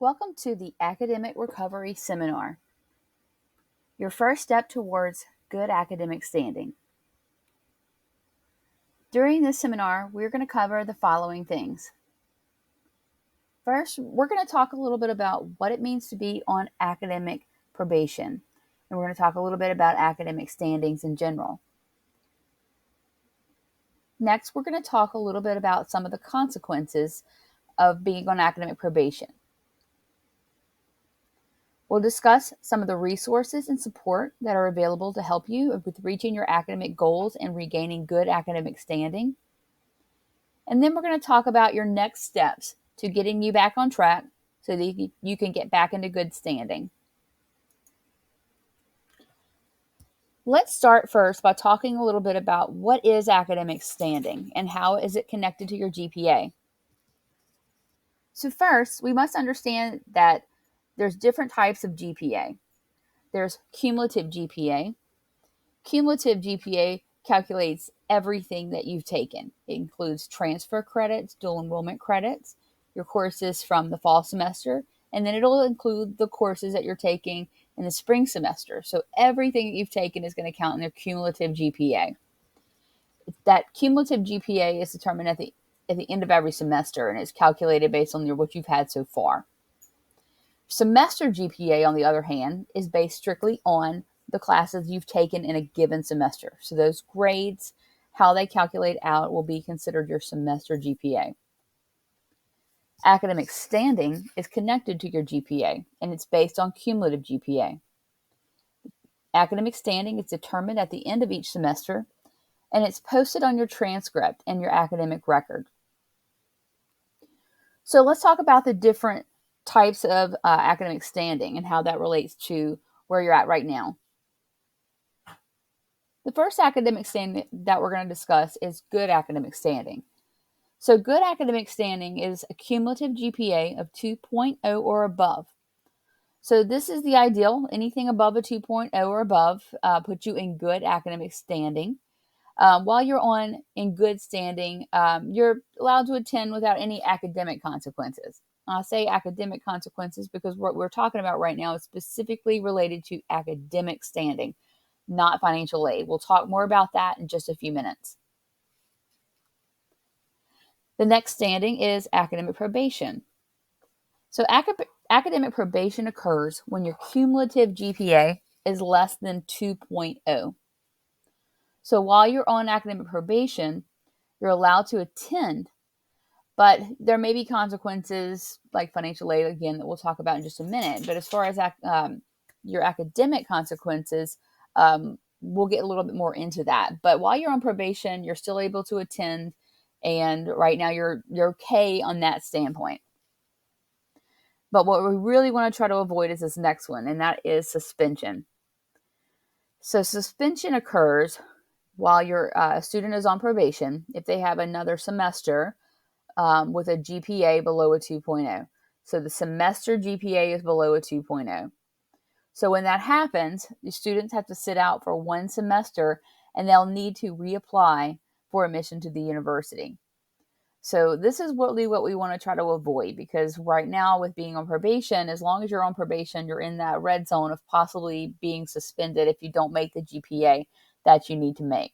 Welcome to the Academic Recovery Seminar, your first step towards good academic standing. During this seminar, we're going to cover the following things. First, we're going to talk a little bit about what it means to be on academic probation, and we're going to talk a little bit about academic standings in general. Next, we're going to talk a little bit about some of the consequences of being on academic probation. We'll discuss some of the resources and support that are available to help you with reaching your academic goals and regaining good academic standing. And then we're going to talk about your next steps to getting you back on track so that you can get back into good standing. Let's start first by talking a little bit about what is academic standing and how is it connected to your GPA. So first, we must understand that there's different types of GPA. There's cumulative GPA. Cumulative GPA calculates everything that you've taken. It includes transfer credits, dual enrollment credits, your courses from the fall semester, and then it'll include the courses that you're taking in the spring semester. So everything that you've taken is going to count in their cumulative GPA. That cumulative GPA is determined at the end of every semester and is calculated based on what you've had so far. Semester GPA, on the other hand, is based strictly on the classes you've taken in a given semester. So those grades, how they calculate out, will be considered your semester GPA. Academic standing is connected to your GPA, and it's based on cumulative GPA. Academic standing is determined at the end of each semester, and it's posted on your transcript and your academic record. So let's talk about the different types of academic standing and how that relates to where you're at right now. The first academic standing that we're going to discuss is good academic standing. So good academic standing is a cumulative GPA of 2.0 or above. So this is the ideal. Anything above a 2.0 or above puts you in good academic standing. While you're in good standing, you're allowed to attend without any academic consequences. I say academic consequences because what we're talking about right now is specifically related to academic standing, not financial aid. We'll talk more about that in just a few minutes. The next standing is academic probation. So academic probation occurs when your cumulative GPA is less than 2.0. So while you're on academic probation, you're allowed to attend, but there may be consequences like financial aid, again, that we'll talk about in just a minute. But as far as your academic consequences, we'll get a little bit more into that. But while you're on probation, you're still able to attend, and right now you're okay on that standpoint. But what we really want to try to avoid is this next one, and that is suspension. So suspension occurs while your student is on probation if they have another semester with a GPA below a 2.0. So the semester GPA is below a 2.0. So when that happens, the students have to sit out for one semester and they'll need to reapply for admission to the university. So this is what we want to try to avoid, because right now with being on probation, as long as you're on probation, you're in that red zone of possibly being suspended if you don't make the GPA that you need to make.